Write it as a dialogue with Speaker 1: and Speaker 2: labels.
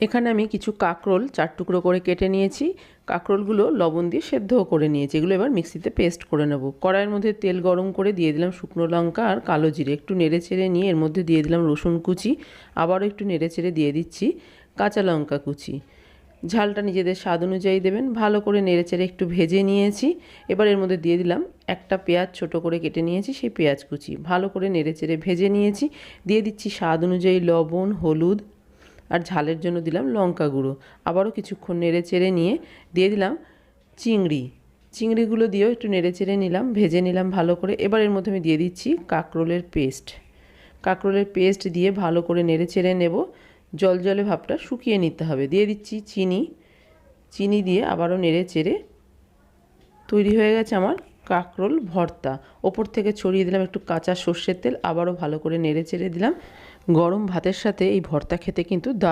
Speaker 1: এখানে আমি কিছু কাঁকরোল 4 টুকরো করে কেটে নিয়েছি। কাঁকরোলগুলো লবণ দিয়ে সেদ্ধও করে নিয়েছি। এগুলো এবার মিক্সিতে পেস্ট করে নেব। কড়াইয়ের মধ্যে তেল গরম করে দিয়ে দিলাম শুকনো লঙ্কা আর কালো জিরে। একটু নেড়েচেড়ে নিয়ে এর মধ্যে দিয়ে দিলাম রসুন কুচি। আবারও একটু নেড়েচেড়ে দিয়ে দিচ্ছি কাঁচা লঙ্কা কুচি। ঝালটা নিজেদের স্বাদ অনুযায়ী দেবেন। ভালো করে নেড়েচেড়ে একটু ভেজে নিয়েছি। এবার এর মধ্যে দিয়ে দিলাম একটা পেঁয়াজ ছোট করে কেটে নিয়েছি, সেই পেঁয়াজ কুচি। ভালো করে নেড়েচেড়ে ভেজে নিয়েছি। দিয়ে দিচ্ছি স্বাদ অনুযায়ী লবণ, হলুদ আর ঝালের জন্য দিলাম লঙ্কা গুঁড়ো। আবারও কিছুক্ষণ নেড়েচেড়ে নিয়ে দিয়ে দিলাম চিংড়িগুলো দিয়েও একটু নেড়েচেড়ে নিলাম, ভেজে নিলাম ভালো করে। এবার এর মধ্যে আমি দিয়ে দিচ্ছি কাঁকরোলের পেস্ট দিয়ে ভালো করে নেড়েচেড়ে নেব। জলজলে ভাবটা শুকিয়ে নিতে হবে। দিয়ে দিচ্ছি চিনি দিয়ে আবারও নেড়েচেড়ে তৈরি হয়ে গেছে আমার কাঁকরোল ভর্তা। ওপর থেকে ছড়িয়ে দিলাম একটু কাঁচা সর্ষের তেল। আবারও ভালো করে নেড়েচেড়ে দিলাম। গরম ভাতের সাথে এই ভর্তা খেতে কিন্তু